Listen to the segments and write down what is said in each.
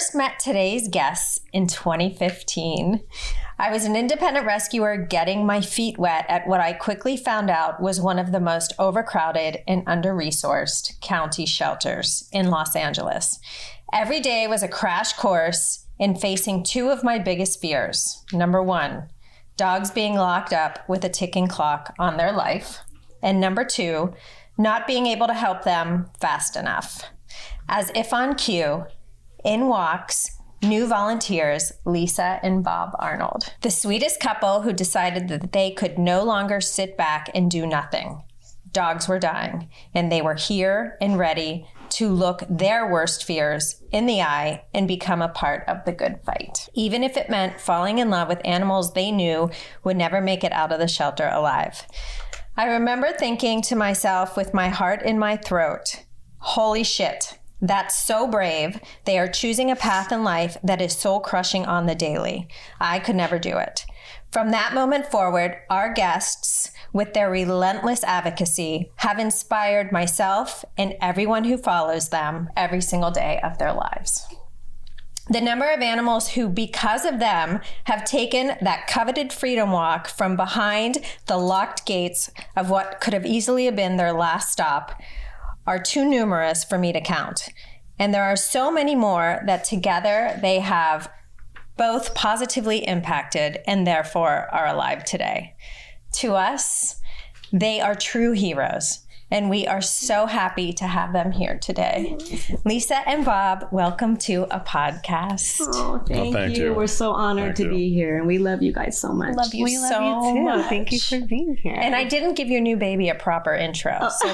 first met today's guests in 2015. I was an independent rescuer getting my feet wet at what I quickly found out was one of the most overcrowded and under-resourced county shelters in Los Angeles. Every day was a crash course in facing two of my biggest fears. Number one, dogs being locked up with a ticking clock on their life. And number two, not being able to help them fast enough. As if on cue, in walks new volunteers, Lisa and Bob Arnold, the sweetest couple who decided that they could no longer sit back and do nothing. Dogs were dying, and they were here and ready to look their worst fears in the eye and become a part of the good fight, even if it meant falling in love with animals they knew would never make it out of the shelter alive. I remember thinking to myself with my heart in my throat, holy shit, that's so brave. They are choosing a path in life that is soul-crushing on the daily. I could never do it. From that moment forward, our guests, with their relentless advocacy, have inspired myself and everyone who follows them every single day of their lives. The number of animals who, because of them, have taken that coveted freedom walk from behind the locked gates of what could have easily been their last stop are too numerous for me to count. And there are so many more that together they have both positively impacted and therefore are alive today. To us, they are true heroes. And we are so happy to have them here today. Lisa and Bob, welcome to a podcast. Oh, thank you. We're so honored to be here, and we love you guys so much. Love you we so love you too. much. Thank you for being here. And I didn't give your new baby a proper intro, so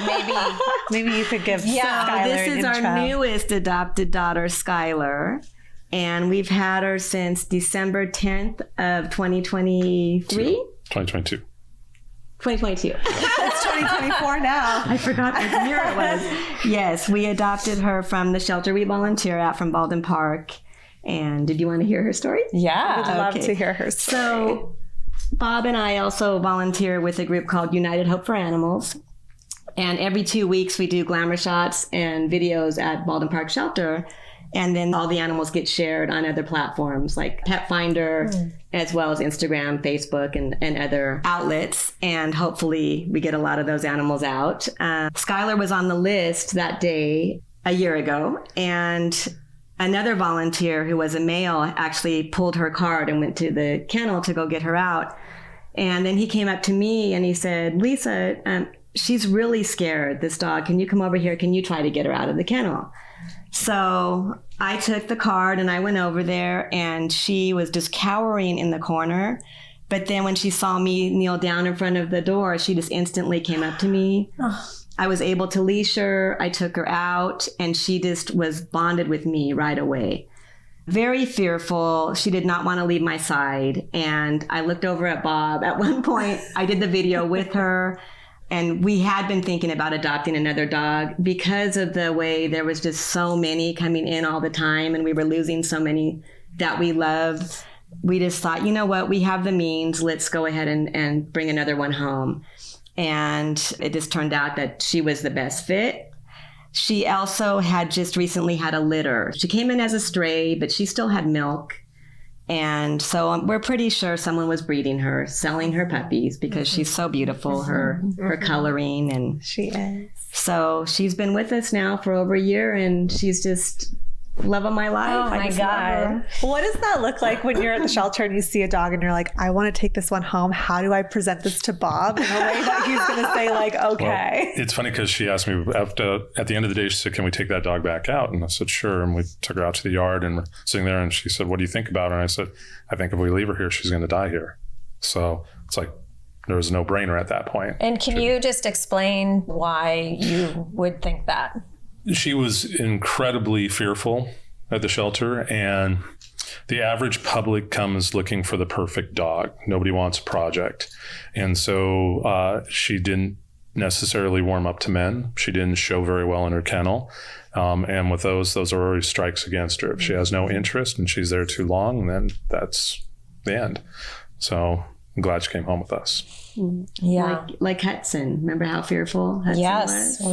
maybe you could give Yeah. Skylar This an is intro. our newest adopted daughter, Skylar, and we've had her since December 10th of 2023? 2022. 2022. It's 2024 now. I forgot what year it was. Yes, we adopted her from the shelter we volunteer at from Baldwin Park. And did you want to hear her story? yeah. I'd love to hear her story. So Bob and I also volunteer with a group called United Hope for Animals. And every 2 weeks we do glamour shots and videos at Baldwin Park Shelter. And then all the animals get shared on other platforms like Pet Finder, as well as Instagram, Facebook, and other outlets. And hopefully we get a lot of those animals out. Skylar was on the list that day a year ago. And another volunteer who was a male actually pulled her card and went to the kennel to go get her out. And then he came up to me and he said, Lisa, she's really scared, this dog. Can you come over here? Can you try to get her out of the kennel? So I took the card and I went over there, and she was just cowering in the corner. But then when she saw me kneel down in front of the door, she just instantly came up to me. I was able to leash her. I took her out, and she just was bonded with me right away. Very fearful. She did not want to leave my side. And I looked over at Bob. At one point, I did the video with her. And we had been thinking about adopting another dog because of the way there was just so many coming in all the time, and we were losing so many that we loved. We just thought, you know what, we have the means, let's go ahead and bring another one home. And it just turned out that she was the best fit. She also had just recently had a litter. She came in as a stray, but she still had milk. And so we're pretty sure someone was breeding her, selling her puppies because she's so beautiful, her coloring. And She is. so she's been with us now for over a year, and she's just love of my life. Oh I my just love her. God. What does that look like when you're at the shelter and you see a dog and you're like, I want to take this one home. How do I present this to Bob in a way that he's going to say like, okay. Well, it's funny because she asked me at the end of the day, she said, can we take that dog back out? And I said, sure. And we took her out to the yard and we're sitting there, and she said, what do you think about her? And I said, I think if we leave her here, she's going to die here. So it's like, there was a no-brainer at that point. And can you just explain why you would think that? She was incredibly fearful at the shelter, and the average public comes looking for the perfect dog. Nobody wants a project. And so she didn't necessarily warm up to men. She didn't show very well in her kennel. And with those are already strikes against her. If she has no interest and she's there too long, then that's the end. So I'm glad she came home with us. Yeah. Like Hudson. Remember how fearful Hudson Yes, was?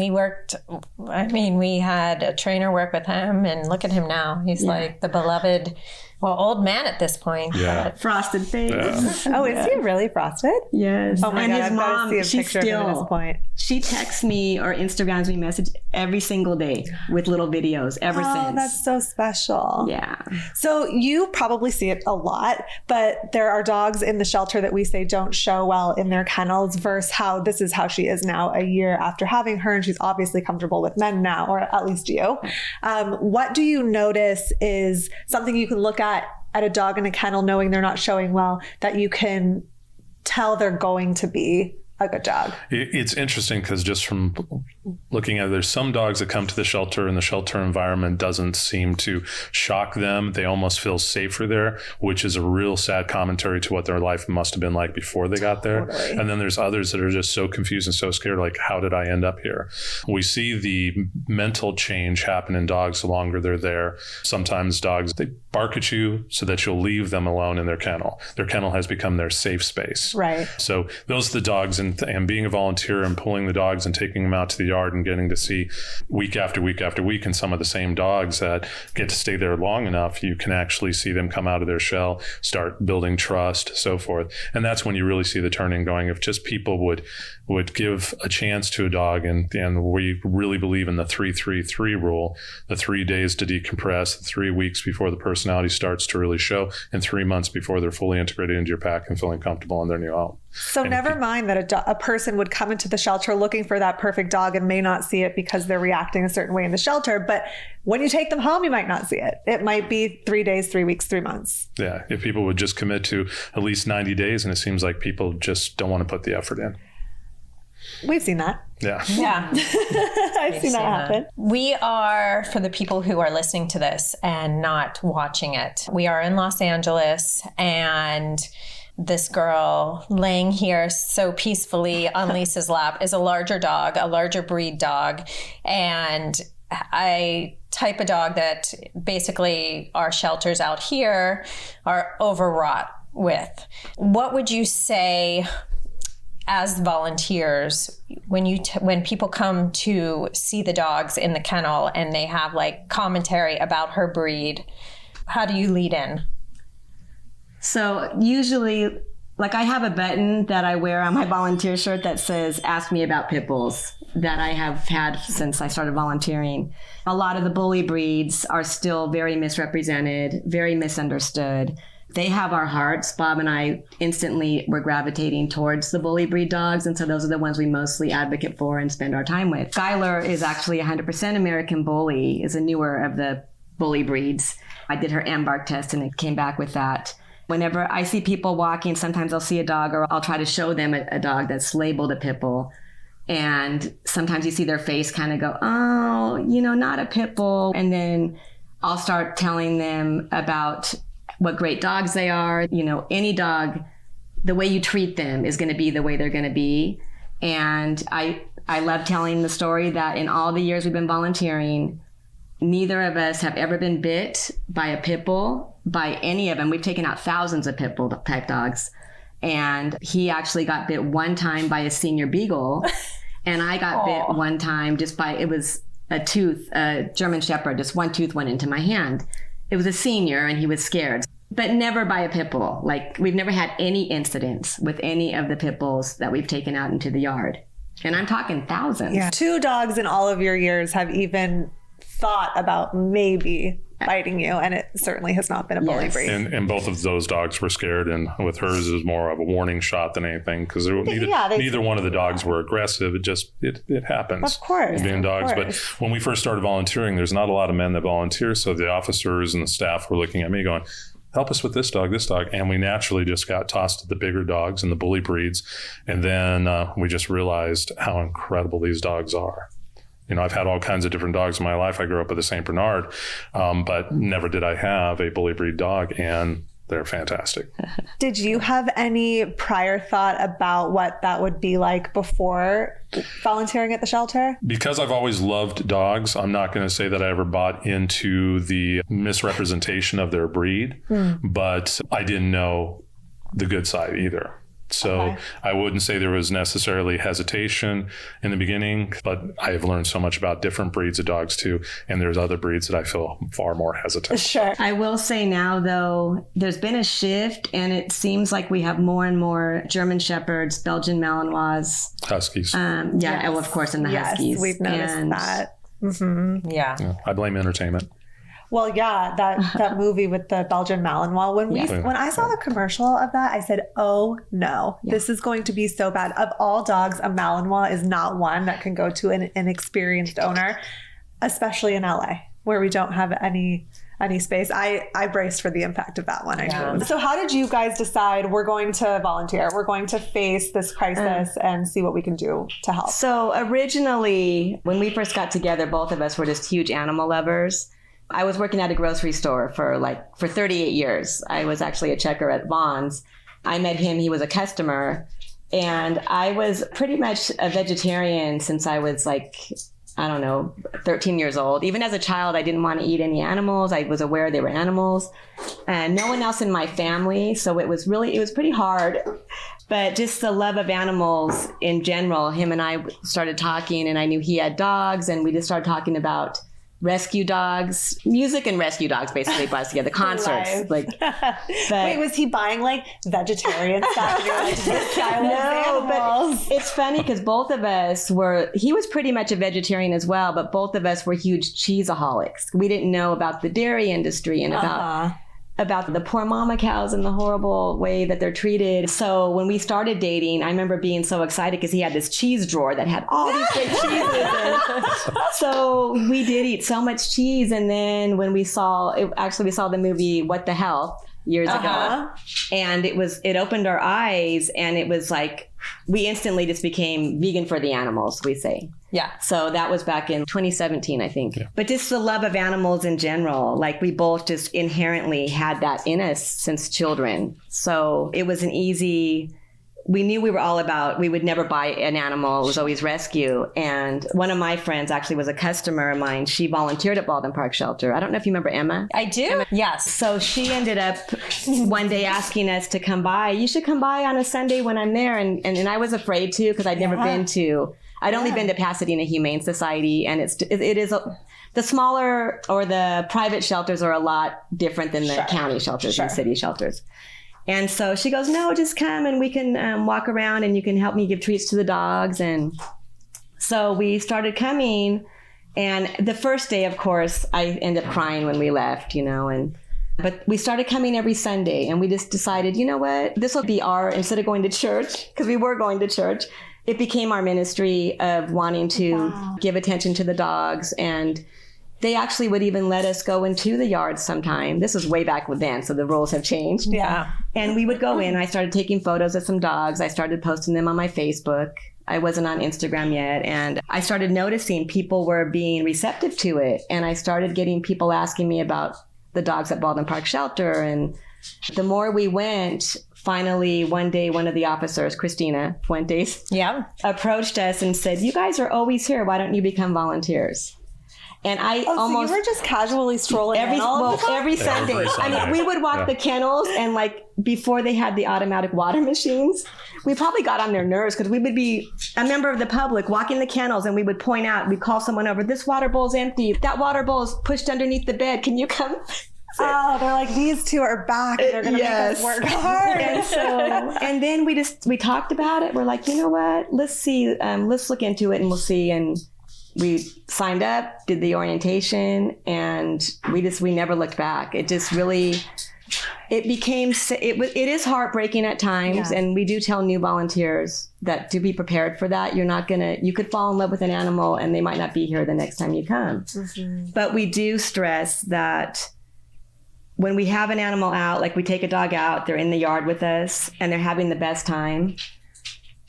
we had a trainer work with him, and look at him now. He's like the beloved, old man at this point. Yeah. Frosted face. Yeah. Oh, is he really frosted? Yes. Oh my And God, his I've got mom, to see a picture of him at this point. She texts me or Instagrams me message every single day with little videos ever since. Oh, that's so special. Yeah. So you probably see it a lot, but there are dogs in the shelter that we say don't show well in their kennels versus this is how she is now a year after having her. And she's obviously comfortable with men now, or at least you. What do you notice is something you can look at a dog in a kennel knowing they're not showing well that you can tell they're going to be a good dog? It's interesting because just from looking at it, there's some dogs that come to the shelter and the shelter environment doesn't seem to shock them. They almost feel safer there, which is a real sad commentary to what their life must have been like before they got there. Totally. And then there's others that are just so confused and so scared, like, how did I end up here? We see the mental change happen in dogs the longer they're there. Sometimes dogs, they bark at you so that you'll leave them alone in their kennel. Their kennel has become their safe space. Right. So those are the dogs, and being a volunteer and pulling the dogs and taking them out to the yard and getting to see week after week after week, and some of the same dogs that get to stay there long enough, you can actually see them come out of their shell, start building trust, so forth. And that's when you really see the turning going. If just people would give a chance to a dog, and we really believe in the 3-3-3 rule, the 3 days to decompress, the 3 weeks before the personality starts to really show, and 3 months before they're fully integrated into your pack and feeling comfortable in their new home. So never mind that a person would come into the shelter looking for that perfect dog and may not see it because they're reacting a certain way in the shelter. But when you take them home, you might not see it. It might be 3 days, 3 weeks, 3 months. Yeah. If people would just commit to at least 90 days, and it seems like people just don't want to put the effort in. We've seen that. Yeah. Yeah. I've seen that happen. We are, for the people who are listening to this and not watching it, we are in Los Angeles, and this girl laying here so peacefully on Lisa's lap is a larger dog, a larger breed dog. And I type of dog that basically our shelters out here are overwrought with. What would you say as volunteers when people come to see the dogs in the kennel and they have like commentary about her breed? How do you lead in? So usually, like, I have a button that I wear on my volunteer shirt that says, ask me about pit bulls, that I have had since I started volunteering. A lot of the bully breeds are still very misrepresented, very misunderstood. They have our hearts. Bob and I instantly were gravitating towards the bully breed dogs. And so those are the ones we mostly advocate for and spend our time with. Skylar is actually 100% American Bully, is a newer of the bully breeds. I did her embark test and it came back with that. Whenever I see people walking, sometimes I'll see a dog or I'll try to show them a dog that's labeled a pit bull. And sometimes you see their face kind of go, oh, not a pit bull. And then I'll start telling them about what great dogs they are. Any dog, the way you treat them is going to be the way they're going to be. And I love telling the story that in all the years we've been volunteering, neither of us have ever been bit by a pit bull, by any of them. We've taken out thousands of pit bull type dogs. And he actually got bit one time by a senior beagle. And I got bit one time it was a tooth, a German Shepherd, just one tooth went into my hand. It was a senior and he was scared, but never by a pit bull. Like, we've never had any incidents with any of the pit bulls that we've taken out into the yard. And I'm talking thousands. Yeah. 2 dogs in all of your years have even thought about maybe biting you, and it certainly has not been a bully breed. And both of those dogs were scared, and with hers it was more of a warning shot than anything, because neither one of the dogs were aggressive. It happens. Of course. Being dogs. But when we first started volunteering, there's not a lot of men that volunteer, so the officers and the staff were looking at me going, help us with this dog. And we naturally just got tossed to the bigger dogs and the bully breeds. And then we just realized how incredible these dogs are. I've had all kinds of different dogs in my life. I grew up with a St. Bernard, but never did I have a bully breed dog, and they're fantastic. Did you have any prior thought about what that would be like before volunteering at the shelter? Because I've always loved dogs, I'm not going to say that I ever bought into the misrepresentation of their breed, but I didn't know the good side either. So I wouldn't say there was necessarily hesitation in the beginning, but I've learned so much about different breeds of dogs too. And there's other breeds that I feel far more hesitant. Sure. I will say now, though, there's been a shift, and it seems like we have more and more German Shepherds, Belgian Malinois. Huskies. Well, of course, and the Huskies. We've noticed that. Yeah. I blame entertainment. Well, yeah, that movie with the Belgian Malinois. When I saw the commercial of that, I said, "Oh no, this is going to be so bad." Of all dogs, a Malinois is not one that can go to an inexperienced owner, especially in LA, where we don't have any space. I braced for the impact of that one. Actually. So, how did you guys decide we're going to volunteer? We're going to face this crisis and see what we can do to help. So originally, when we first got together, both of us were just huge animal lovers. I was working at a grocery store for 38 years. I was actually a checker at Vaughn's. I met him. He was a customer. And I was pretty much a vegetarian since I was 13 years old. Even as a child, I didn't want to eat any animals. I was aware they were animals. And no one else in my family. So it was pretty hard. But just the love of animals in general, him and I started talking, and I knew he had dogs, and we just started talking about rescue dogs, music and rescue dogs basically brought us together, concerts. Wait, was he buying vegetarian stuff? And you're like, this guy loves animals. But it's funny because both of us he was pretty much a vegetarian as well, but both of us were huge cheeseaholics. We didn't know about the dairy industry and about the poor mama cows and the horrible way that they're treated. So when we started dating, I remember being so excited because he had this cheese drawer that had all these great cheeses. So we did eat so much cheese. And then when we saw the movie What the Hell years ago, and it opened our eyes, and it was like, we instantly just became vegan for the animals, we say. Yeah. So that was back in 2017, I think. Yeah. But just the love of animals in general, we both just inherently had that in us since children. So it was we knew we were all about, we would never buy an animal. It was always rescue. And one of my friends actually was a customer of mine. She volunteered at Baldwin Park Shelter. I don't know if you remember Emma. I do. Emma. Yes. So she ended up one day asking us to come by. You should come by on a Sunday when I'm there. And I was afraid to, because I'd never been to, I'd only been to Pasadena Humane Society. And it is the smaller or the private shelters are a lot different than the county shelters and city shelters. And so she goes, no, just come and we can walk around and you can help me give treats to the dogs. And so we started coming. And the first day, of course, I ended up crying when we left, but we started coming every Sunday, and we just decided, you know what, this will be instead of going to church, because we were going to church, it became our ministry of wanting to give attention to the dogs. And they actually would even let us go into the yards sometime. This was way back then, so the rules have changed. Yeah. And we would go in. I started taking photos of some dogs. I started posting them on my Facebook. I wasn't on Instagram yet. And I started noticing people were being receptive to it. And I started getting people asking me about the dogs at Baldwin Park Shelter. And the more we went, finally, one day, one of the officers, Christina Fuentes, approached us and said, you guys are always here. Why don't you become volunteers? And I so you were just casually strolling every Sunday. I mean, we would walk the kennels, and before they had the automatic water machines, we probably got on their nerves because we would be a member of the public walking the kennels, and we would point out, we'd call someone over, this water bowl's empty. That water bowl is pushed underneath the bed. Can you come? Oh, they're like, these two are back. They're going to make us work hard. And then we talked about it. We're like, you know what? Let's see. Let's look into it and we'll see. And we signed up, did the orientation, and we never looked back. It just really, it is heartbreaking at times. And we do tell new volunteers that to be prepared for that. You could fall in love with an animal and they might not be here the next time you come. Mm-hmm. But we do stress that when we have an animal out, we take a dog out, they're in the yard with us and they're having the best time.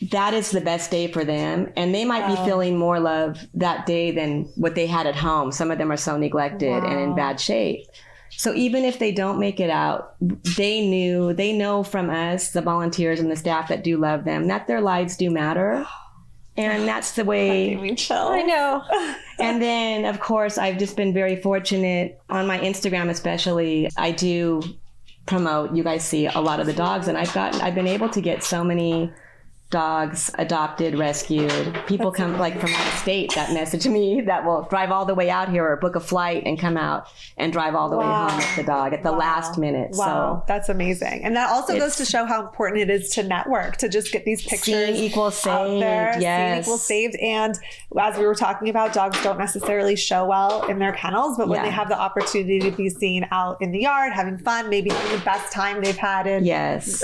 That is the best day for them. And they might be feeling more love that day than what they had at home. Some of them are so neglected and in bad shape. So even if they don't make it out, they know from us, the volunteers and the staff that do love them, that their lives do matter. And that's the way. That gave me chills. I know. And then, of course, I've just been very fortunate on my Instagram, especially. I do promote, you guys see a lot of the dogs, and I've been able to get so many dogs adopted, rescued. People come like from out of state that message me that will drive all the way out here or book a flight and come out and drive all the way home with the dog at the last minute. Wow, So that's amazing. And that also goes to show how important it is to network, to just get these pictures seeing equals saved. out there, Yes. seeing equals saved. And as we were talking about, dogs don't necessarily show well in their kennels, but when they have the opportunity to be seen out in the yard, having fun, maybe having the best time they've had in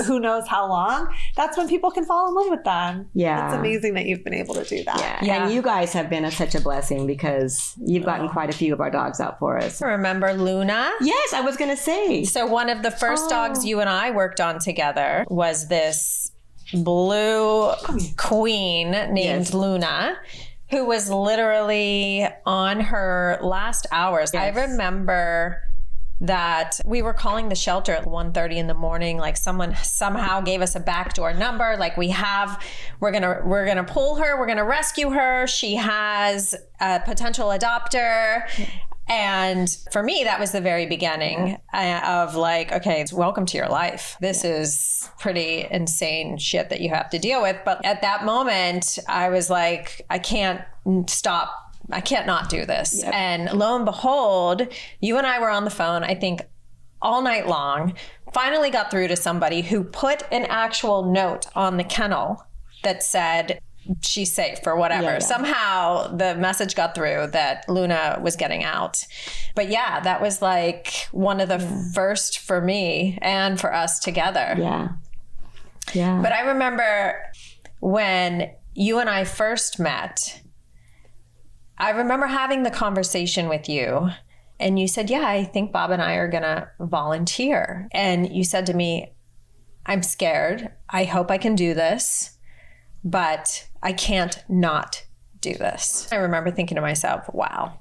who knows how long, that's when people can fall in love with them. Yeah. It's amazing that you've been able to do that. Yeah. And you guys have been such a blessing because you've gotten quite a few of our dogs out for us. Remember Luna? Yes, I was going to say. So one of the first dogs you and I worked on together was this blue queen named Luna, who was literally on her last hours. I remember that we were calling the shelter at 1:30 in the morning. Like someone somehow gave us a backdoor number. Like we're gonna pull her. We're gonna rescue her. She has a potential adopter. And for me, that was the very beginning of like, okay, welcome to your life. This is pretty insane shit that you have to deal with. But at that moment, I was like, I can't stop. I can't not do this. Yep. And lo and behold, you and I were on the phone, I think all night long, finally got through to somebody who put an actual note on the kennel that said, she's safe or whatever. Yeah. Somehow the message got through that Luna was getting out. But yeah, that was like one of the first for me and for us together. Yeah. Yeah. But I remember when you and I first met, I remember having the conversation with you and you said, yeah, I think Bob and I are going to volunteer. And you said to me, I'm scared. I hope I can do this, but I can't not do this. I remember thinking to myself, wow,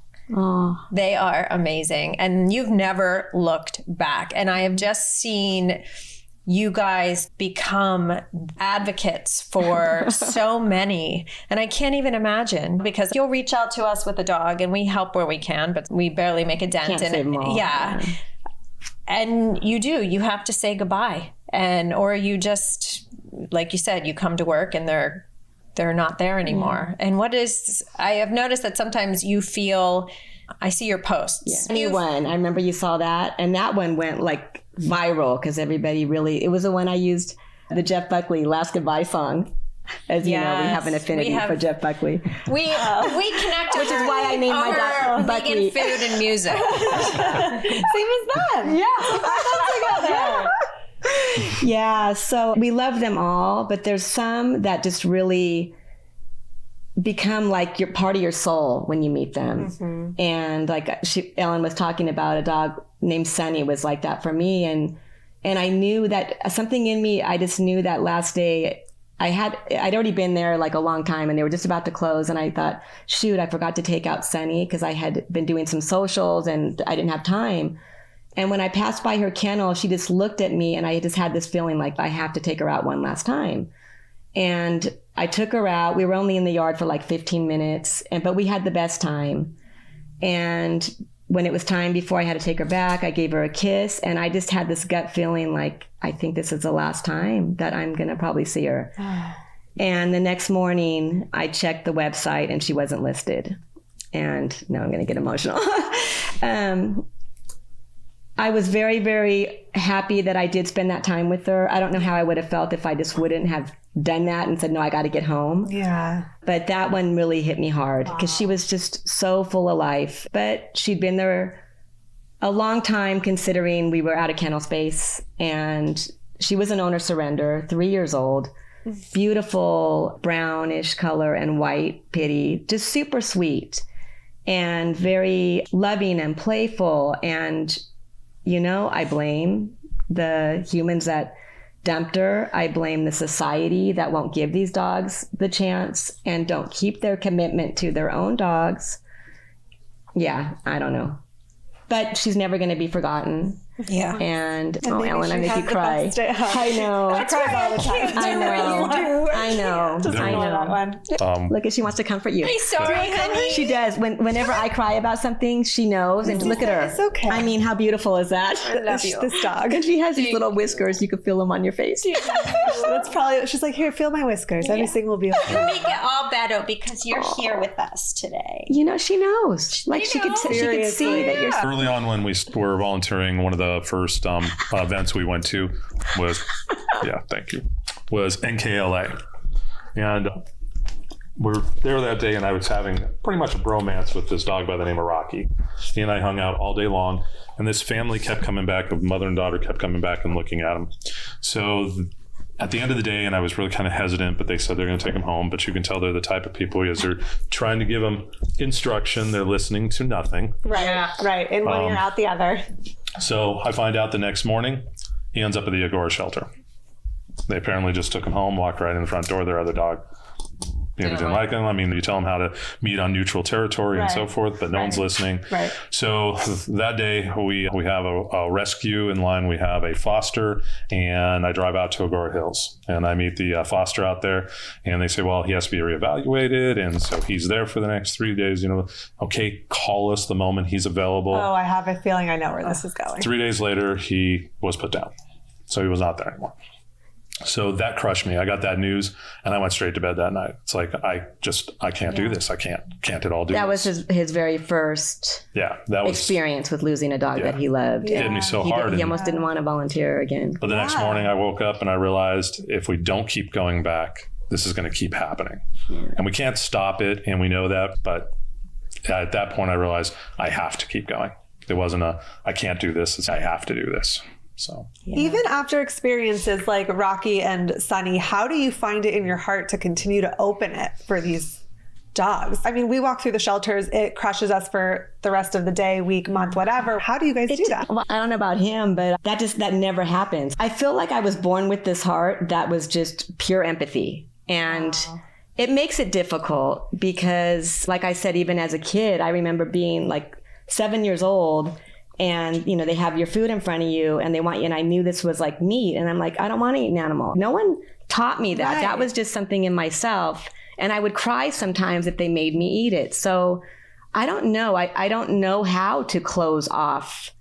they are amazing. And you've never looked back. And I have just seen you guys become advocates for so many. And I can't even imagine, because you'll reach out to us with a dog and we help where we can, but we barely make a dent. Can't save them all. Yeah. And you have to say goodbye. Or you just, like you said, you come to work and they're not there anymore. And I have noticed that sometimes you feel, I see your posts. Yeah. New one. I remember you saw that. And that one went like viral because everybody really, it was the one I used, the Jeff Buckley Last Goodbye song. As you know, we have an affinity for Jeff Buckley. We connect, which is why I named my dog Buckley. Vegan food and music. Same as them. Yeah. Yeah, so we love them all, but there's some that just really become like your part of your soul when you meet them. Mm-hmm. And like Ellen was talking about, a dog named Sunny was like that for me. And I knew that something in me, I just knew that last day I'd already been there like a long time and they were just about to close. And I thought, shoot, I forgot to take out Sunny because I had been doing some socials and I didn't have time. And when I passed by her kennel, she just looked at me and I just had this feeling like I have to take her out one last time. And I took her out. We were only in the yard for like 15 minutes, but we had the best time. And when it was time before I had to take her back, I gave her a kiss and I just had this gut feeling like, I think this is the last time that I'm going to probably see her. And the next morning I checked the website and she wasn't listed. And now I'm going to get emotional. I was very, very happy that I did spend that time with her. I don't know how I would have felt if I just wouldn't have done that and said, no, I got to get home. Yeah. But that one really hit me hard because she was just so full of life. But she'd been there a long time considering we were out of kennel space. And she was an owner surrender, 3 years old, beautiful brownish color and white pitty, just super sweet and very loving and playful. And I blame the humans that dumped her. I blame the society that won't give these dogs the chance and don't keep their commitment to their own dogs. Yeah, I don't know. But she's never going to be forgotten. Yeah. And oh, maybe Ellen, I she make has you the cry. best day. I know. She cries all the time. I know. I know. Just I ignore that know. one. Look, she wants to comfort you. Sorry, honey. She does. Whenever I cry about something, she knows. And look at her. It's okay. I mean, how beautiful is that? I love you. This dog. And she has these little whiskers. You can feel them on your face. That's probably, she's like, here, feel my whiskers. Everything will be okay. You make it all better because you're here with us today. You know, she knows. Like she could see that you're. Early on, when we were volunteering, one of the first events we went to was, was NKLA. And we're there that day, and I was having pretty much a bromance with this dog by the name of Rocky. He and I hung out all day long, and this family kept coming back, a mother and daughter kept coming back and looking at him. So at the end of the day, and I was really kind of hesitant, but they said they're going to take him home. But you can tell they're the type of people, because they're trying to give him instruction. They're listening to nothing. Right. In one ear, out the other. So I find out the next morning, he ends up at the Agora shelter. They apparently just took him home, walked right in the front door. Their other dog, didn't like him. I mean, you tell them how to meet on neutral territory and so forth, but no one's listening. Right. So that day we have a rescue in line. We have a foster, and I drive out to Agora Hills, and I meet the foster out there, and they say, well, he has to be reevaluated, and so he's there for the next 3 days. Okay, call us the moment he's available. Oh, I have a feeling I know where this is going. 3 days later, he was put down, so he was not there anymore. So that crushed me. I got that news, and I went straight to bed that night. It's like, I can't do this. I can't at all do this. That was his very first experience with losing a dog that he loved. It hit me so hard. He almost didn't want to volunteer again. But the next morning I woke up and I realized, if we don't keep going back, this is going to keep happening. And we can't stop it, and we know that. But at that point I realized I have to keep going. It wasn't I can't do this. It's I have to do this. So even after experiences like Rocky and Sunny, how do you find it in your heart to continue to open it for these dogs? I mean, we walk through the shelters, it crushes us for the rest of the day, week, month, whatever. How do you guys do that? Well, I don't know about him, but that never happens. I feel like I was born with this heart that was just pure empathy. And it makes it difficult because, like I said, even as a kid, I remember being like 7 years old, and they have your food in front of you and they want you, and I knew this was like meat, and I'm like, I don't want to eat an animal. No one taught me that. That was just something in myself, and I would cry sometimes if they made me eat it. So I don't know. I don't know how to close off.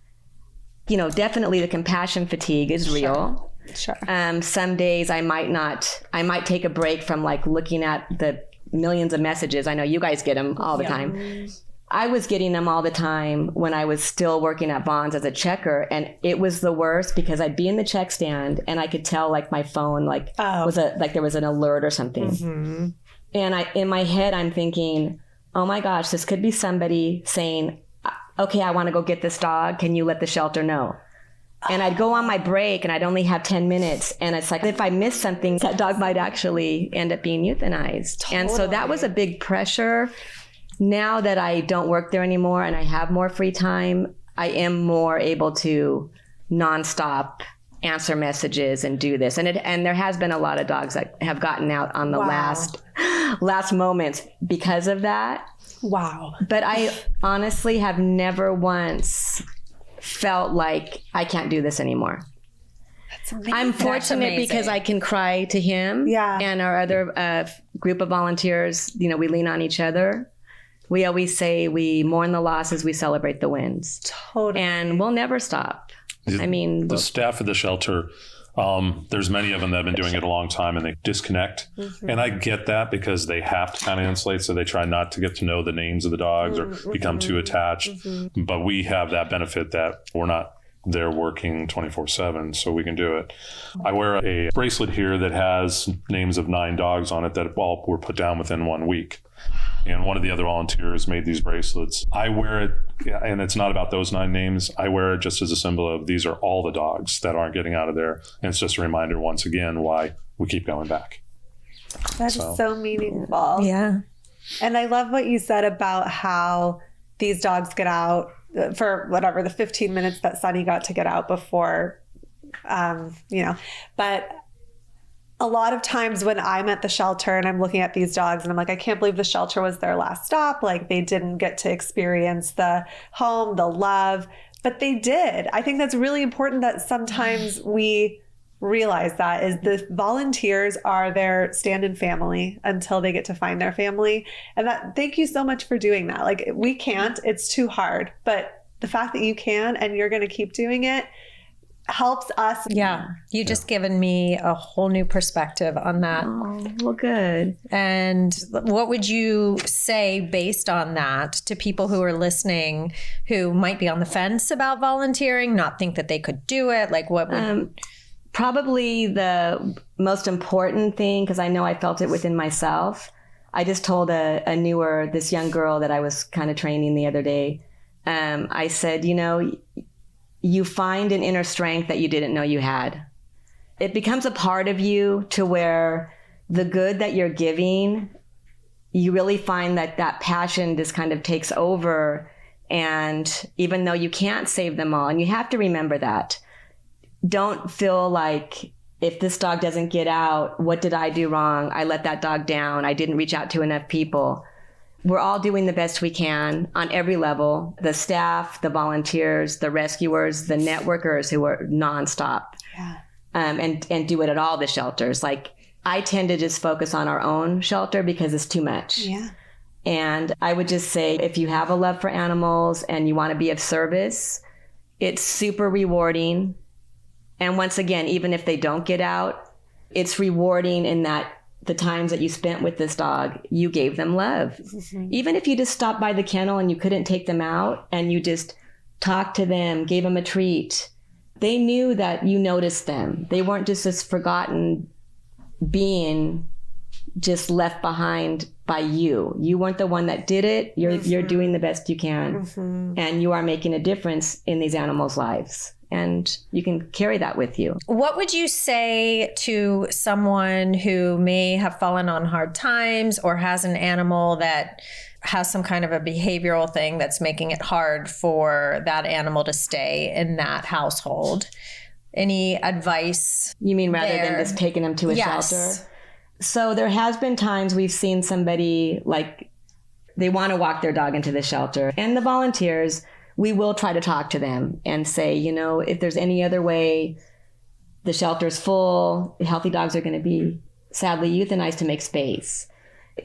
Definitely the compassion fatigue is real. Sure. Some days I might take a break from like looking at the millions of messages. I know you guys get them all the time. I was getting them all the time when I was still working at Vons as a checker, and it was the worst because I'd be in the check stand and I could tell like my phone there was an alert or something. Mm-hmm. And in my head I'm thinking, oh my gosh, this could be somebody saying, okay, I want to go get this dog. Can you let the shelter know? And I'd go on my break and I'd only have 10 minutes. And it's like, if I miss something, that dog might actually end up being euthanized. Totally. And so that was a big pressure. Now that I don't work there anymore and I have more free time, I am more able to nonstop answer messages and do this. And there has been a lot of dogs that have gotten out on the last moments because of that. Wow. But I honestly have never once felt like I can't do this anymore. I'm fortunate because I can cry to him. Yeah. And our other group of volunteers, we lean on each other. We always say we mourn the losses, we celebrate the wins. Totally. And we'll never stop. I mean, the staff at the shelter, there's many of them that have been doing it a long time, and they disconnect. Mm-hmm. And I get that because they have to kind of insulate, so they try not to get to know the names of the dogs or become too attached. Mm-hmm. But we have that benefit that we're not there working 24/7, so we can do it. I wear a bracelet here that has names of 9 dogs on it that all were put down within 1 week. And one of the other volunteers made these bracelets. I wear it, and it's not about those 9 names. I wear it just as a symbol of these are all the dogs that aren't getting out of there. And it's just a reminder once again why we keep going back. That is so meaningful. Yeah. And I love what you said about how these dogs get out for whatever, the 15 minutes that Sunny got to get out before, but a lot of times when I'm at the shelter and I'm looking at these dogs and I'm like, I can't believe the shelter was their last stop. Like they didn't get to experience the home, the love. but they did. I think that's really important that sometimes we realize that is the volunteers are their stand-in family until they get to find their family. And that, thank you so much for doing that. Like, we can't, it's too hard, but the fact that you can and you're going to keep doing it helps us. Yeah. You just given me a whole new perspective on that. Oh, well, good. And what would you say based on that to people who are listening who might be on the fence about volunteering, not think that they could do it? Like, what would... Probably the most important thing, because I know I felt it within myself. I just told this young girl that I was kind of training the other day. I said, you find an inner strength that you didn't know you had. It becomes a part of you to where the good that you're giving, you really find that passion just kind of takes over. And even though you can't save them all, and you have to remember that, don't feel like if this dog doesn't get out, what did I do wrong? I let that dog down. I didn't reach out to enough people. We're all doing the best we can on every level. The staff, the volunteers, the rescuers, the networkers who are nonstop. Yeah. And do it at all the shelters. Like, I tend to just focus on our own shelter because it's too much. Yeah. And I would just say, if you have a love for animals and you want to be of service, it's super rewarding. And once again, even if they don't get out, it's rewarding in that the times that you spent with this dog, you gave them love. Mm-hmm. Even if you just stopped by the kennel and you couldn't take them out and you just talked to them, gave them a treat, they knew that you noticed them. They weren't just this forgotten being just left behind by you. You weren't the one that did it. You're doing the best you can. Mm-hmm. And you are making a difference in these animals' lives. And you can carry that with you. What would you say to someone who may have fallen on hard times or has an animal that has some kind of a behavioral thing that's making it hard for that animal to stay in that household? Any advice? You mean rather than just taking them to a shelter? So there has been times we've seen somebody, like, they want to walk their dog into the shelter, and the volunteers, we will try to talk to them and say, if there's any other way, the shelter's full, healthy dogs are going to be sadly euthanized to make space.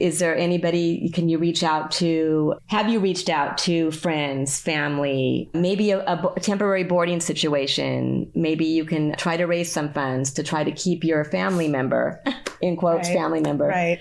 Is there anybody, can you reach out to, have you reached out to friends, family, maybe a temporary boarding situation? Maybe you can try to raise some funds to try to keep your family member, in quotes, family member. Right.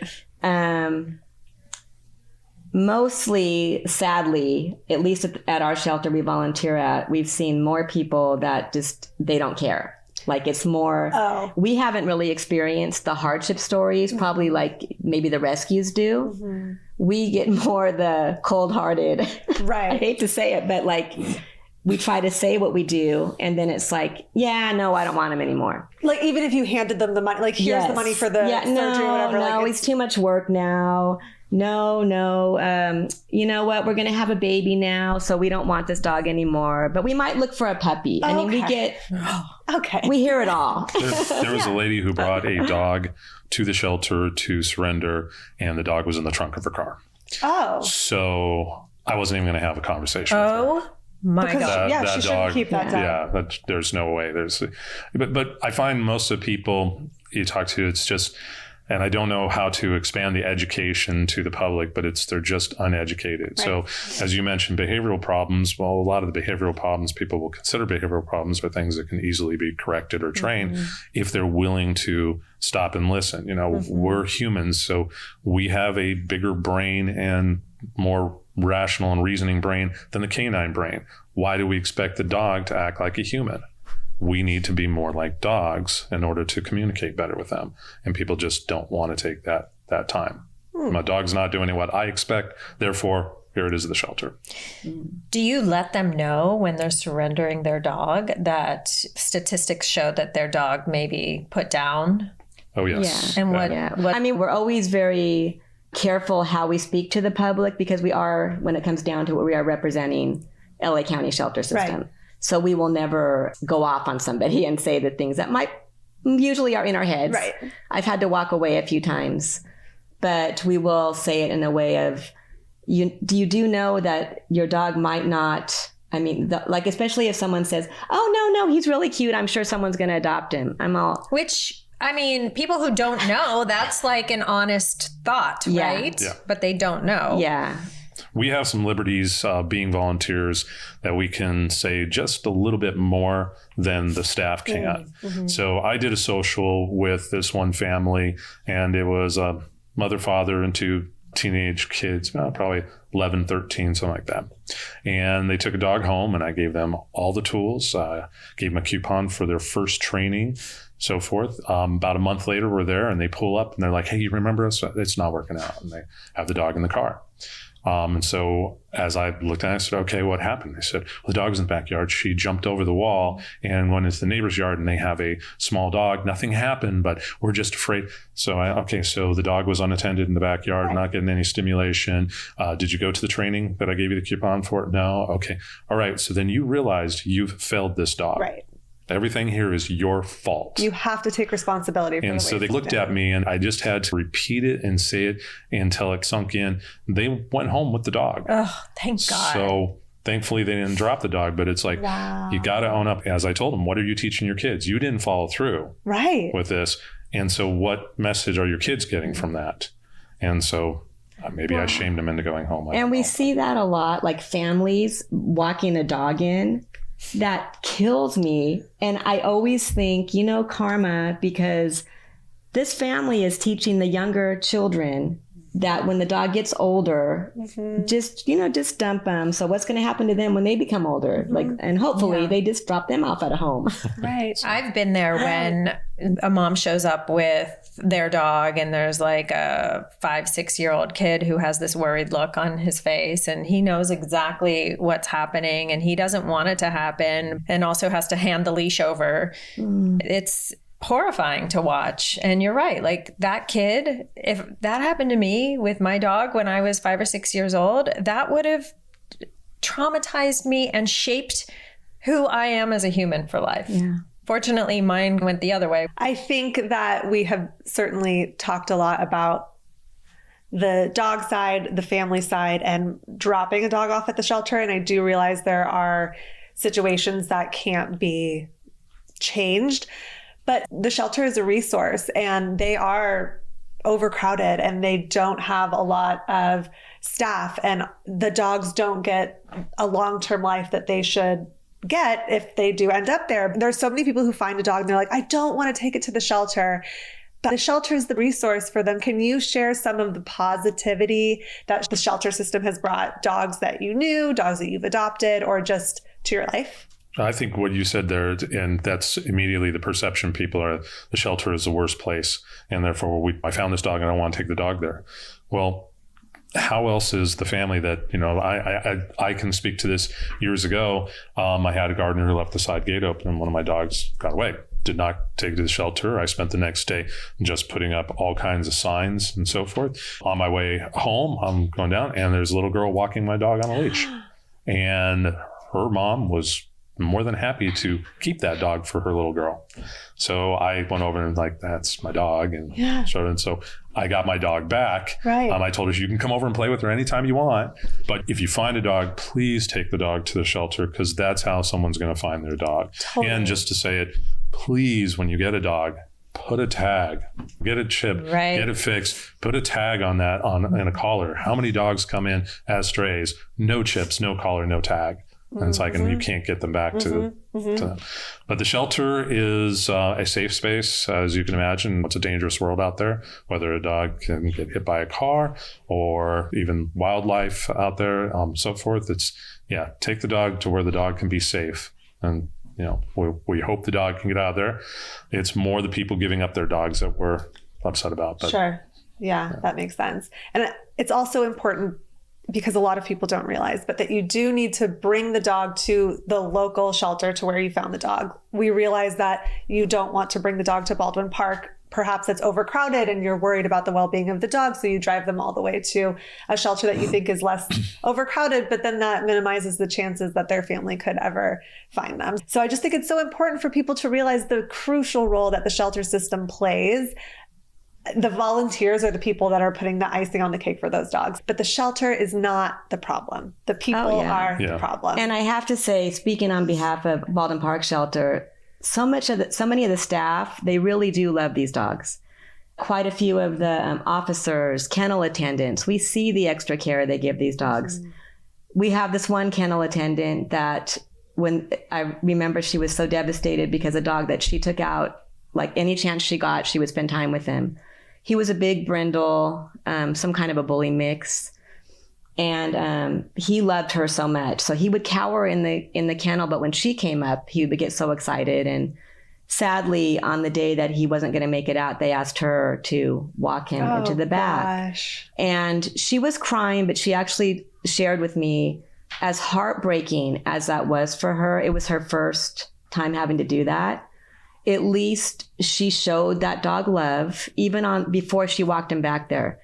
Mostly, sadly, at least at our shelter we volunteer at, we've seen more people that just, they don't care. Like, it's more, we haven't really experienced the hardship stories, probably like maybe the rescues do. Mm-hmm. We get more the cold-hearted, right? I hate to say it, but like, we try to say what we do, and then it's like, yeah, no, I don't want him anymore. Like, even if you handed them the money, like, here's the money for the surgery or whatever. No, it's too much work now. No, you know what? We're going to have a baby now, so we don't want this dog anymore. But we might look for a puppy. I mean, we get, we hear it all. There was a lady who brought a dog to the shelter to surrender, and the dog was in the trunk of her car. Oh. So I wasn't even going to have a conversation with her. My God. She dog, shouldn't keep that dog. Yeah, there's no way. But I find most of the people you talk to, it's just, and I don't know how to expand the education to the public, but they're just uneducated. Right. So as you mentioned, behavioral problems, well, a lot of the behavioral problems people will consider behavioral problems are things that can easily be corrected or trained if they're willing to stop and listen. We're humans, so we have a bigger brain and more rational and reasoning brain than the canine brain. Why do we expect the dog to act like a human? We need to be more like dogs in order to communicate better with them. And people just don't want to take that time. My dog's not doing what I expect, therefore, here it is at the shelter. Do you let them know when they're surrendering their dog that statistics show that their dog may be put down? Oh, yes. Yeah. And what? I mean, we're always very careful how we speak to the public because we are, when it comes down to it, we are representing LA County shelter system. Right. So we will never go off on somebody and say the things that might usually are in our heads. Right. I've had to walk away a few times, but we will say it in a way of, you do know that your dog might not I mean, like, especially if someone says, oh, no, he's really cute, I'm sure someone's going to adopt him. I'm all... Which, I mean, people who don't know, that's like an honest thought, right? Yeah. But they don't know. Yeah. We have some liberties being volunteers that we can say just a little bit more than the staff can. Mm-hmm. So I did a social with this one family, and it was a mother, father, and 2 teenage kids, probably 11, 13, something like that. And they took a dog home, and I gave them all the tools, gave them a coupon for their first training, so forth. About a month later, we're there, and they pull up, and they're like, hey, you remember us? It's not working out. And they have the dog in the car. And so as I looked at it, I said, okay, what happened? They said, well, the dog's in the backyard. She jumped over the wall and went into the neighbor's yard, and they have a small dog. Nothing happened, but we're just afraid. So so the dog was unattended in the backyard, not getting any stimulation. Did you go to the training that I gave you the coupon for? No. Okay. All right. So then you realized you've failed this dog. Right. Everything here is your fault. You have to take responsibility for and the so way they it's looked done. at me, and I just had to repeat it and say it until it sunk in. They went home with the dog. Oh, thank God. So thankfully they didn't drop the dog, but it's like, you got to own up. As I told them, what are you teaching your kids? You didn't follow through with this. And so what message are your kids getting from that? And so maybe I shamed them into going home. And we see that a lot, like families walking a dog in. That kills me. And I always think, karma, because this family is teaching the younger children that when the dog gets older, just dump them. So what's going to happen to them when they become older? And hopefully they just drop them off at a home. Right. I've been there when a mom shows up with their dog, and there's like a 5-6-year-old kid who has this worried look on his face, and he knows exactly what's happening, and he doesn't want it to happen, and also has to hand the leash over. It's horrifying to watch. And you're right. Like, that kid, if that happened to me with my dog when I was 5 or 6 years old, that would have traumatized me and shaped who I am as a human for life. Yeah. Fortunately, mine went the other way. I think that we have certainly talked a lot about the dog side, the family side, and dropping a dog off at the shelter. And I do realize there are situations that can't be changed, but the shelter is a resource, and they are overcrowded, and they don't have a lot of staff, and the dogs don't get a long-term life that they should get if they do end up there. There's so many people who find a dog and they're like, I don't want to take it to the shelter, but the shelter is the resource for them. Can you share some of the positivity that the shelter system has brought dogs that you knew, dogs that you've adopted, or just to your life? I think what you said there, and that's immediately the perception people are, the shelter is the worst place, and therefore I found this dog and I don't want to take the dog there. Well, how else is the family that, I can speak to this years ago. I had a gardener who left the side gate open, and one of my dogs got away. Did not take it to the shelter. I spent the next day just putting up all kinds of signs and so forth. On my way home, I'm going down, and there's a little girl walking my dog on a leash. And her mom was more than happy to keep that dog for her little girl. So I went over and that's my dog, and showed her. And so I got my dog back. Right. I told her, you can come over and play with her anytime you want. But if you find a dog, please take the dog to the shelter, because that's how someone's going to find their dog. Totally. And just to say it, please, when you get a dog, put a tag, get it chipped, get it fixed, put a tag on that in a collar. How many dogs come in as strays? No chips, no collar, no tag. And it's like, and you can't get them back to them. But the shelter is a safe space, as you can imagine. It's a dangerous world out there, whether a dog can get hit by a car or even wildlife out there, so forth. Take the dog to where the dog can be safe. And, we hope the dog can get out of there. It's more the people giving up their dogs that we're upset about. But, Sure. Yeah, that makes sense. And it's also important, because a lot of people don't realize, but that you do need to bring the dog to the local shelter to where you found the dog. We realize that you don't want to bring the dog to Baldwin Park. Perhaps it's overcrowded and you're worried about the well-being of the dog, so you drive them all the way to a shelter that you think is less overcrowded, but then that minimizes the chances that their family could ever find them. So I just think it's so important for people to realize the crucial role that the shelter system plays. The volunteers are the people that are putting the icing on the cake for those dogs. But the shelter is not the problem. The people are the problem. And I have to say, speaking on behalf of Baldwin Park Shelter, so many of the staff, they really do love these dogs. Quite a few of the officers, kennel attendants, we see the extra care they give these dogs. Mm-hmm. We have this one kennel attendant that when I remember she was so devastated because a dog that she took out, like any chance she got, she would spend time with him. He was a big brindle, some kind of a bully mix. And he loved her so much. So he would cower in the kennel, but when she came up, he would get so excited. And sadly, on the day that he wasn't going to make it out, they asked her to walk him into the back. Gosh. And she was crying, but she actually shared with me, as heartbreaking as that was for her, it was her first time having to do that. At least she showed that dog love, even before she walked him back there.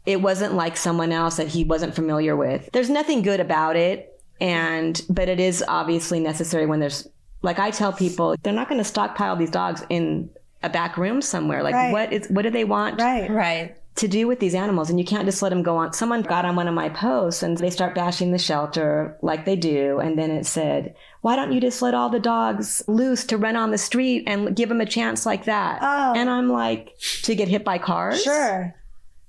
It wasn't like someone else that he wasn't familiar with. There's nothing good about it, but it is obviously necessary when there's, like I tell people, they're not going to stockpile these dogs in a back room somewhere. Like what do they want to do with these animals? And you can't just let them go on. Someone got on one of my posts and they start bashing the shelter like they do. And then it said, why don't you just let all the dogs loose to run on the street and give them a chance like that? Oh. And I'm like, to get hit by cars? Sure.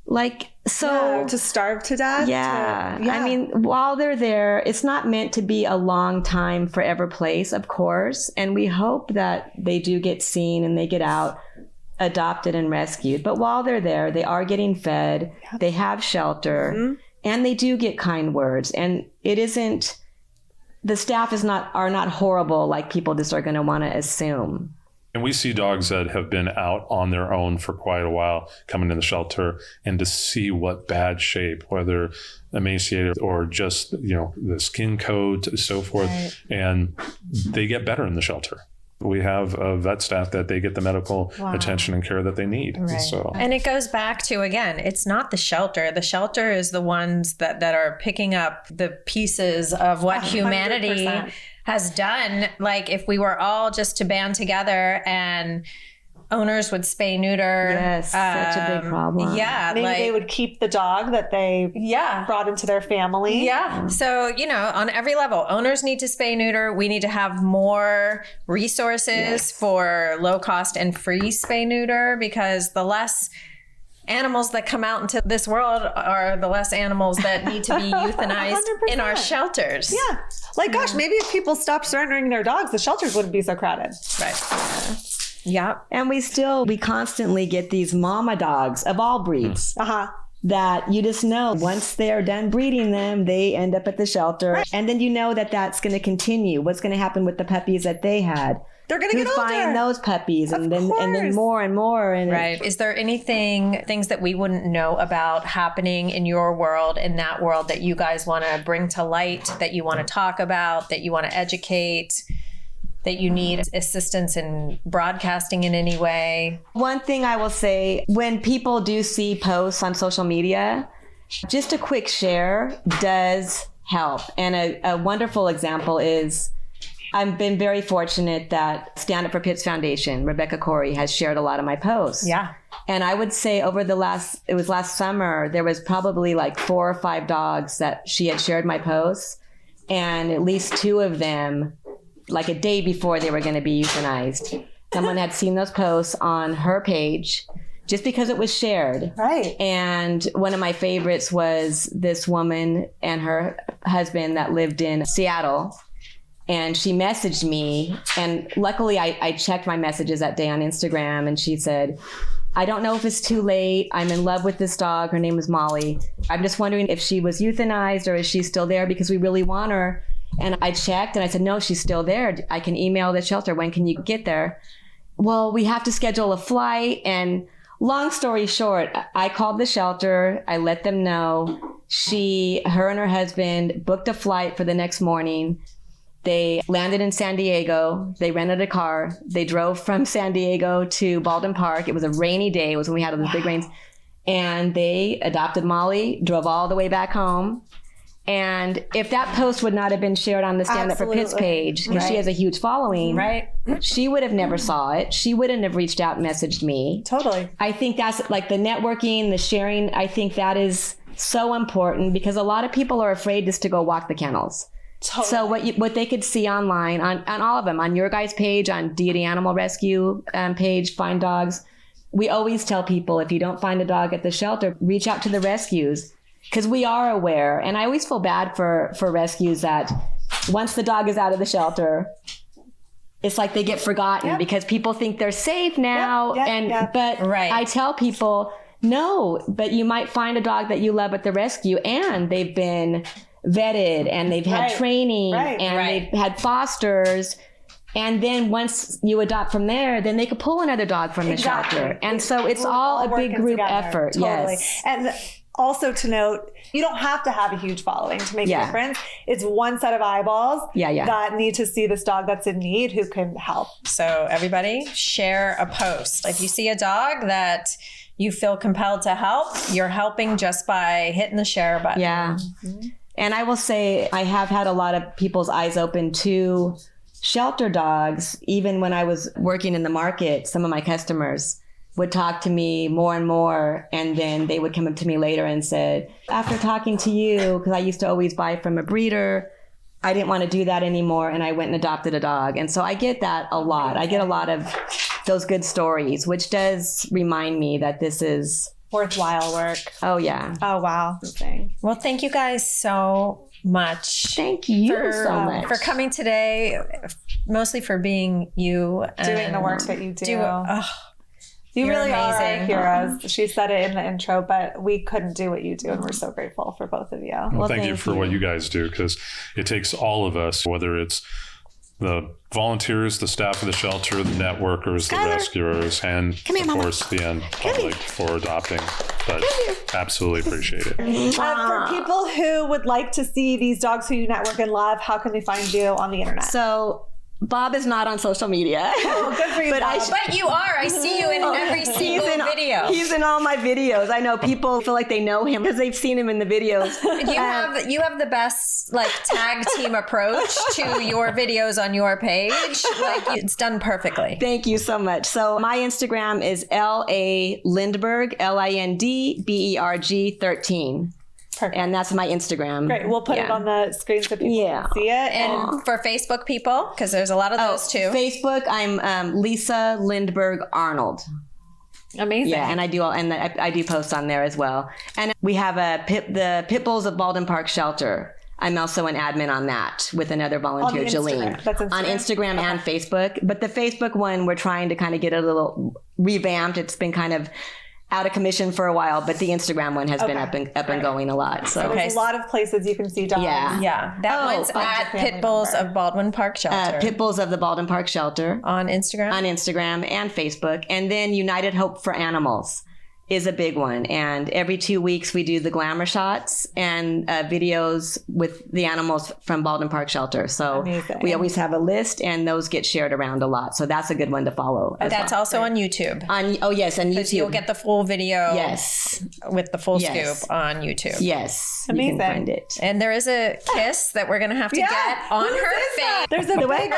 Like, so to starve to death. Yeah. I mean, while they're there, it's not meant to be a long time forever place, of course. And we hope that they do get seen and they get out, adopted and rescued. But while they're there, they are getting fed. Yep. They have shelter, and they do get kind words. And it isn't, the staff are not horrible like people just are going to want to assume. And we see dogs that have been out on their own for quite a while coming in the shelter, and to see what bad shape, whether emaciated or just, the skin coat, so forth. Right. And they get better in the shelter. We have a vet staff that they get the medical attention and care that they need. Right. So. And it goes back to, again, it's not the shelter. The shelter is the ones that are picking up the pieces of what 100%. Humanity has done. Like if we were all just to band together and owners would spay neuter. Yes, such a big problem. Yeah. Maybe they would keep the dog that they brought into their family. Yeah. So, on every level, owners need to spay neuter. We need to have more resources for low cost and free spay neuter, because the less animals that come out into this world are the less animals that need to be euthanized 100%. In our shelters. Yeah. Like, gosh, maybe if people stopped surrendering their dogs, the shelters wouldn't be so crowded. Right. Yeah. And we constantly get these mama dogs of all breeds that you just know once they're done breeding them, they end up at the shelter. Right. And then that's going to continue. What's going to happen with the puppies that they had? They're going to get older. Who's buying those puppies? And then more and more. And right. Is there things that we wouldn't know about happening in your world, in that world, that you guys want to bring to light, that you want to talk about, that you want to educate, that you need assistance in broadcasting in any way? One thing I will say, when people do see posts on social media, just a quick share does help. And a wonderful example is, I've been very fortunate that Stand Up for Pits Foundation, Rebecca Corey, has shared a lot of my posts. Yeah. And I would say last summer, there was probably like 4 or 5 dogs that she had shared my posts. And at least 2 of them, like a day before they were going to be euthanized, someone had seen those posts on her page just because it was shared. Right. And one of my favorites was this woman and her husband that lived in Seattle. And she messaged me, and luckily I checked my messages that day on Instagram, and she said, I don't know if it's too late. I'm in love with this dog. Her name is Molly. I'm just wondering if she was euthanized or is she still there, because we really want her. And I checked and I said, no, she's still there. I can email the shelter. When can you get there? Well, we have to schedule a flight. And long story short, I called the shelter. I let them know. Her and her husband booked a flight for the next morning. They landed in San Diego. They rented a car. They drove from San Diego to Baldwin Park. It was a rainy day. It was when we had those big rains. And they adopted Molly, drove all the way back home. And if that post would not have been shared on the Stand Up for Pits page, because she has a huge following, she would have never saw it. She wouldn't have reached out and messaged me. Totally. I think that's like the networking, the sharing. I think that is so important because a lot of people are afraid just to go walk the kennels. Totally. So what they could see online on all of them, on your guys' page, on Deity Animal Rescue page, Find Dogs. We always tell people, if you don't find a dog at the shelter, reach out to the rescues. Because we are aware, and I always feel bad for rescues that once the dog is out of the shelter, it's like they get forgotten because people think they're safe now. But I tell people, no, but you might find a dog that you love at the rescue, and they've been vetted, and they've had training, and they've had fosters. And then once you adopt from there, then they could pull another dog from the shelter. And so it's all a big group effort. Totally. Yes. And also to note, you don't have to have a huge following to make a difference. It's one set of eyeballs that need to see this dog that's in need who can help. So everybody share a post. If you see a dog that you feel compelled to help, you're helping just by hitting the share button. Yeah. Mm-hmm. And I will say I have had a lot of people's eyes open to shelter dogs. Even when I was working in the market, some of my customers would talk to me more and more. And then they would come up to me later and said, after talking to you, because I used to always buy from a breeder, I didn't want to do that anymore. And I went and adopted a dog. And so I get that a lot. I get a lot of those good stories, which does remind me that this is worthwhile work. Oh, yeah. Oh, wow. Well, thank you guys so much. Thank you so much for coming today, mostly for being you. Doing the work that you do. You really amazing. are our heroes. She said it in the intro, but we couldn't do what you do, and we're so grateful for both of you. Well, thank you for what you guys do, because it takes all of us, whether it's the volunteers, the staff of the shelter, the networkers, the rescuers, and of course the end public for adopting. But absolutely appreciate it. For people who would like to see these dogs who you network and love, how can they find you on the internet? So Bob is not on social media. Oh, good for you, Bob. But you are. I see you in every single video. He's in all my videos. I know people feel like they know him because they've seen him in the videos. You have the best tag team approach to your videos on your page. It's done perfectly. Thank you so much. So my Instagram is LA Lindberg, LINDBERG 13. Perfect. And that's my Instagram. Great. We'll put it on the screen so people can see it. And for Facebook people, because there's a lot of those too. Facebook, I'm Lisa Lindberg Arnold. Amazing. Yeah, and I do post on there as well. And we have the Pit Bulls of Baldwin Park Shelter. I'm also an admin on that with another volunteer, Jolene. That's Instagram. On Instagram and Facebook. But the Facebook one, we're trying to kind of get a little revamped. It's been kind of out of commission for a while, but the Instagram one has been up and going a lot. So there's a lot of places you can see dogs. Yeah. That one's at Pit Bulls of Baldwin Park Shelter. Pit Bulls of the Baldwin Park Shelter. On Instagram? On Instagram and Facebook. And then United Hope for Animals is a big one. And every 2 weeks we do the glamour shots and videos with the animals from Baldwin Park Shelter. So we always have a list, and those get shared around a lot. So that's a good one to follow. That's also on YouTube. On YouTube. You'll get the full video. Yes. With the full scoop on YouTube. Yes. Amazing. You can find it. And there is a kiss that we're going to have to get on her face. There's a big lipstick.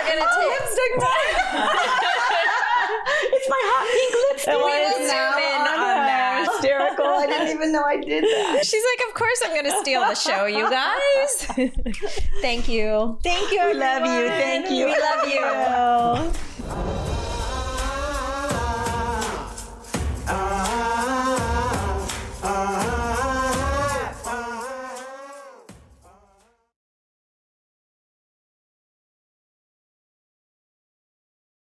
It's my hot pink lipstick. We will zoom in on that. Hysterical. I didn't even know I did that. She's like, of course I'm going to steal the show, you guys. Thank you. Thank you, everyone. We love you. Thank you. We love you.